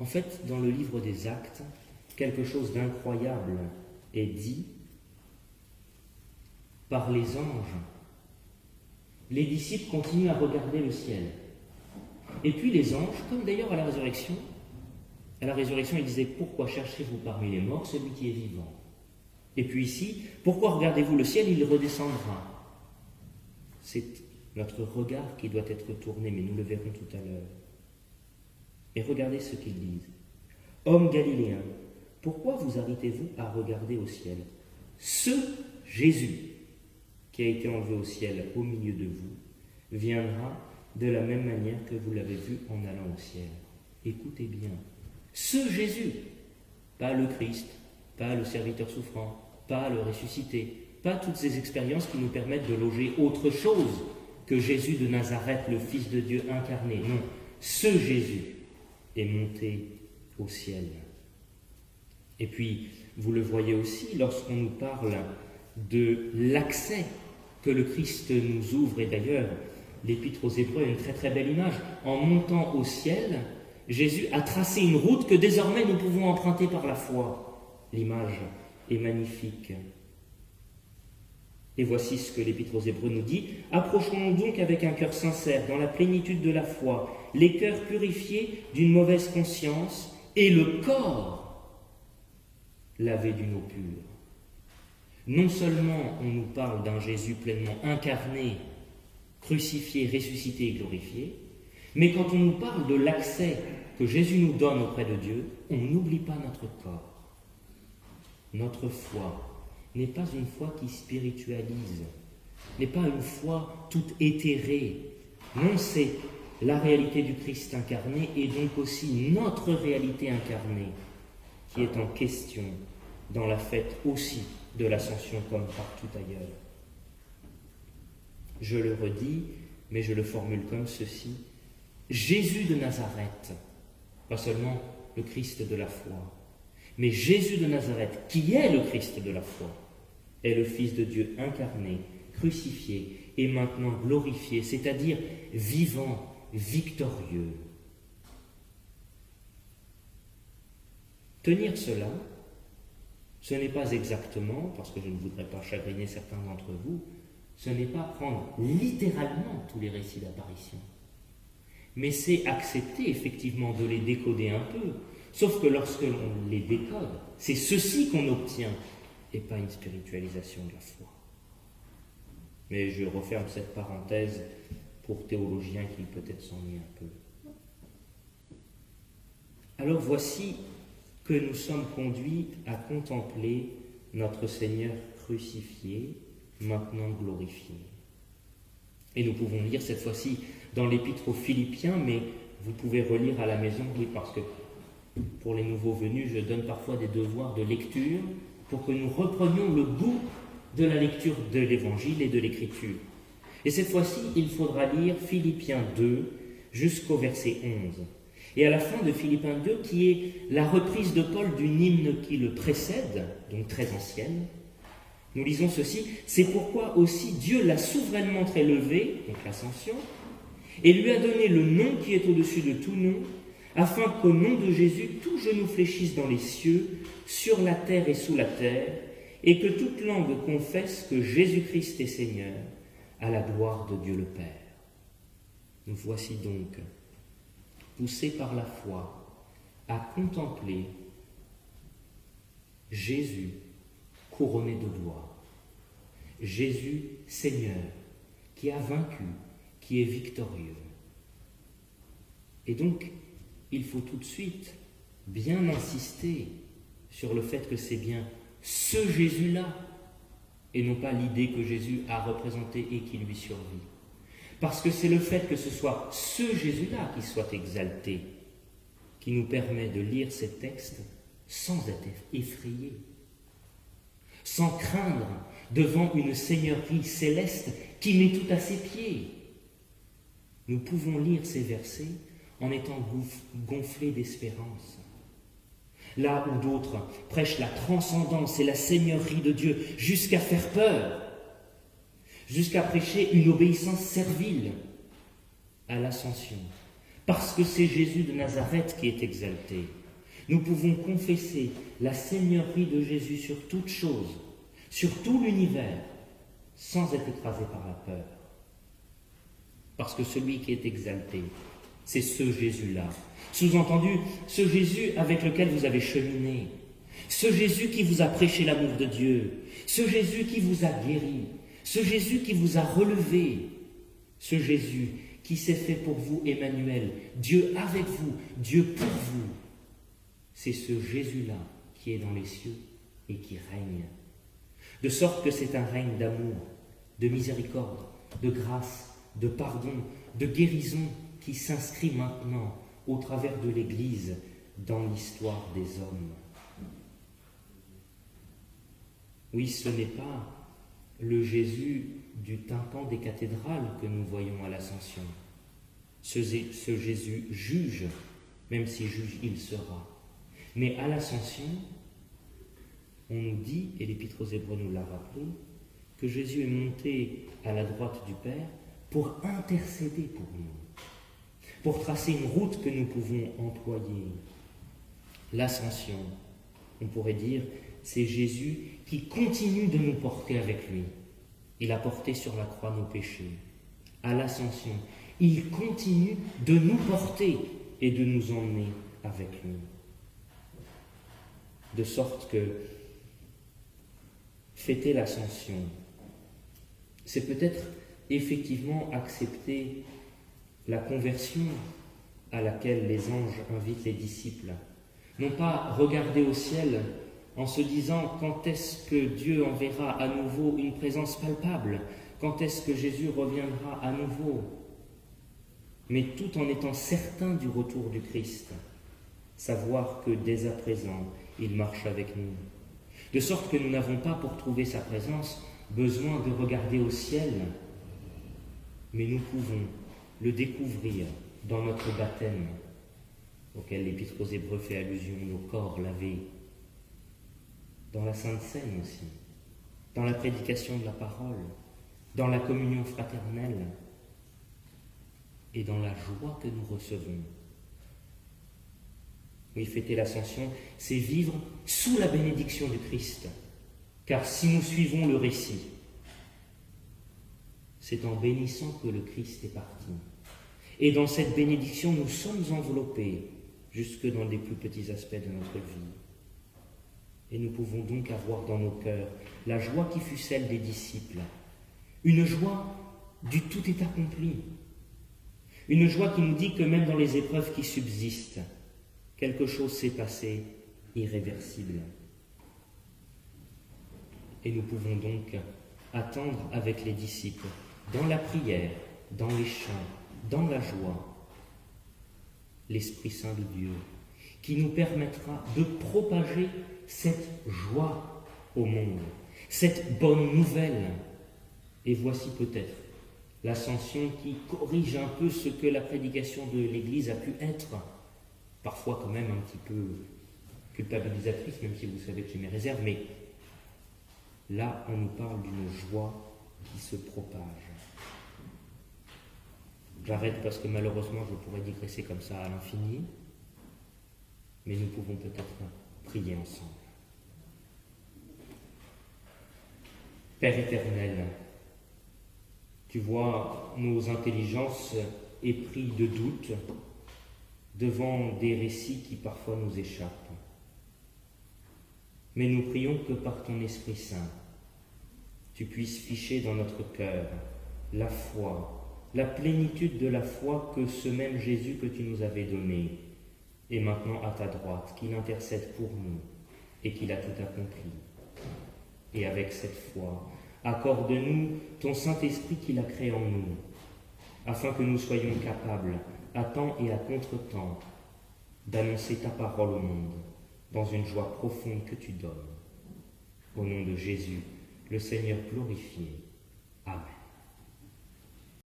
En fait, dans le livre des Actes, quelque chose d'incroyable est dit par les anges. Les disciples continuent à regarder le ciel. Et puis les anges, comme d'ailleurs à la résurrection, ils disaient « Pourquoi cherchez-vous parmi les morts celui qui est vivant ?» Et puis ici, « Pourquoi regardez-vous le ciel, il redescendra ?» C'est notre regard qui doit être tourné, mais nous le verrons tout à l'heure. Et regardez ce qu'ils disent. « Hommes galiléens, pourquoi vous arrêtez-vous à regarder au ciel ? Ce Jésus qui a été enlevé au ciel au milieu de vous viendra de la même manière que vous l'avez vu en allant au ciel. » Écoutez bien. Ce Jésus, pas le Christ, pas le serviteur souffrant, pas le ressuscité, pas toutes ces expériences qui nous permettent de loger autre chose que Jésus de Nazareth, le Fils de Dieu incarné. Non, ce Jésus est monté au ciel. Et puis, vous le voyez aussi lorsqu'on nous parle de l'accès que le Christ nous ouvre, et d'ailleurs, l'Épître aux Hébreux a une très très belle image. En montant au ciel, Jésus a tracé une route que désormais nous pouvons emprunter par la foi. L'image est magnifique. Et voici ce que l'Épître aux Hébreux nous dit. « Approchons-nous donc avec un cœur sincère, dans la plénitude de la foi, les cœurs purifiés d'une mauvaise conscience et le corps lavé d'une eau pure. » Non seulement on nous parle d'un Jésus pleinement incarné, crucifié, ressuscité et glorifié, mais quand on nous parle de l'accès que Jésus nous donne auprès de Dieu, on n'oublie pas notre corps. Notre foi n'est pas une foi qui spiritualise, n'est pas une foi toute éthérée. Non, c'est la réalité du Christ incarné et donc aussi notre réalité incarnée qui est en question dans la fête aussi de l'Ascension comme partout ailleurs. Je le redis, mais je le formule comme ceci. Jésus de Nazareth, pas seulement le Christ de la foi, mais Jésus de Nazareth, qui est le Christ de la foi, est le Fils de Dieu incarné, crucifié et maintenant glorifié, c'est-à-dire vivant, victorieux. Tenir cela, ce n'est pas exactement, parce que je ne voudrais pas chagriner certains d'entre vous, ce n'est pas prendre littéralement tous les récits d'apparition. Mais c'est accepter effectivement de les décoder un peu, sauf que lorsque l'on les décode, c'est ceci qu'on obtient, et pas une spiritualisation de la foi. Mais je referme cette parenthèse pour théologiens qui peut-être s'ennuient un peu. Alors voici que nous sommes conduits à contempler notre Seigneur crucifié, maintenant glorifié. Et nous pouvons lire cette fois-ci dans l'Épître aux Philippiens, mais vous pouvez relire à la maison, oui, parce que pour les nouveaux venus, je donne parfois des devoirs de lecture pour que nous reprenions le goût de la lecture de l'Évangile et de l'Écriture. Et cette fois-ci, il faudra lire Philippiens 2 jusqu'au verset 11. Et à la fin de Philippiens 2, qui est la reprise de Paul d'une hymne qui le précède, donc très ancienne, nous lisons ceci. « C'est pourquoi aussi Dieu l'a souverainement élevé, donc l'ascension, et lui a donné le nom qui est au-dessus de tout nom, afin qu'au nom de Jésus, tout genou fléchisse dans les cieux, sur la terre et sous la terre, et que toute langue confesse que Jésus-Christ est Seigneur, à la gloire de Dieu le Père. » Nous voici donc poussés par la foi à contempler Jésus couronné de gloire, Jésus Seigneur, qui a vaincu, qui est victorieux. Et donc, il faut tout de suite bien insister sur le fait que c'est bien ce Jésus-là, et non pas l'idée que Jésus a représentée et qui lui survit. Parce que c'est le fait que ce soit ce Jésus-là qui soit exalté, qui nous permet de lire ces textes sans être effrayé, sans craindre devant une seigneurie céleste qui met tout à ses pieds. Nous pouvons lire ces versets en étant gonflés d'espérance. Là où d'autres prêchent la transcendance et la seigneurie de Dieu jusqu'à faire peur, jusqu'à prêcher une obéissance servile à l'ascension, parce que c'est Jésus de Nazareth qui est exalté. Nous pouvons confesser la seigneurie de Jésus sur toute chose, sur tout l'univers, sans être écrasé par la peur. Parce que celui qui est exalté, c'est ce Jésus-là. Sous-entendu, ce Jésus avec lequel vous avez cheminé, ce Jésus qui vous a prêché l'amour de Dieu, ce Jésus qui vous a guéri, ce Jésus qui vous a relevé, ce Jésus qui s'est fait pour vous Emmanuel, Dieu avec vous, Dieu pour vous. C'est ce Jésus-là qui est dans les cieux et qui règne. De sorte que c'est un règne d'amour, de miséricorde, de grâce, de pardon, de guérison qui s'inscrit maintenant au travers de l'Église dans l'histoire des hommes. Oui, ce n'est pas le Jésus du tympan des cathédrales que nous voyons à l'Ascension. Ce Jésus juge, même si juge il sera. Mais à l'Ascension, on nous dit, et l'Épître aux Hébreux nous l'a rappelé, que Jésus est monté à la droite du Père pour intercéder pour nous, pour tracer une route que nous pouvons employer. L'Ascension, on pourrait dire, c'est Jésus qui continue de nous porter avec lui. Il a porté sur la croix nos péchés. À l'Ascension, il continue de nous porter et de nous emmener avec lui. De sorte que fêter l'Ascension, c'est peut-être effectivement accepter la conversion à laquelle les anges invitent les disciples. Non pas regarder au ciel en se disant quand est-ce que Dieu enverra à nouveau une présence palpable, quand est-ce que Jésus reviendra à nouveau, mais tout en étant certain du retour du Christ, savoir que dès à présent, il marche avec nous. De sorte que nous n'avons pas, pour trouver sa présence, besoin de regarder au ciel, mais nous pouvons le découvrir dans notre baptême, auquel l'Épître aux Hébreux fait allusion, nos corps lavés, dans la Sainte Seine aussi, dans la prédication de la parole, dans la communion fraternelle et dans la joie que nous recevons. Oui, fêter l'Ascension, c'est vivre sous la bénédiction du Christ, car si nous suivons le récit, c'est en bénissant que le Christ est parti. Et dans cette bénédiction, nous sommes enveloppés jusque dans les plus petits aspects de notre vie. Et nous pouvons donc avoir dans nos cœurs la joie qui fut celle des disciples, une joie du tout est accompli, une joie qui nous dit que même dans les épreuves qui subsistent, quelque chose s'est passé irréversible. Et nous pouvons donc attendre avec les disciples, dans la prière, dans les chants, dans la joie, l'Esprit Saint de Dieu, qui nous permettra de propager cette joie au monde, cette bonne nouvelle. Et voici peut-être l'Ascension qui corrige un peu ce que la prédication de l'Église a pu être, parfois quand même un petit peu culpabilisatrice, même si vous savez que j'ai mes réserves, mais là on nous parle d'une joie qui se propage. J'arrête parce que malheureusement je pourrais digresser comme ça à l'infini, mais nous pouvons peut-être prier ensemble. Père éternel, tu vois nos intelligences épris de doute devant des récits qui parfois nous échappent. Mais nous prions que par ton Esprit Saint, tu puisses ficher dans notre cœur la foi, la plénitude de la foi que ce même Jésus que tu nous avais donné est maintenant à ta droite, qu'il intercède pour nous et qu'il a tout accompli. Et avec cette foi, accorde-nous ton Saint-Esprit qu'il a créé en nous, afin que nous soyons capables, à temps et à contre-temps, d'annoncer ta parole au monde, dans une joie profonde que tu donnes. Au nom de Jésus, le Seigneur glorifié. Amen.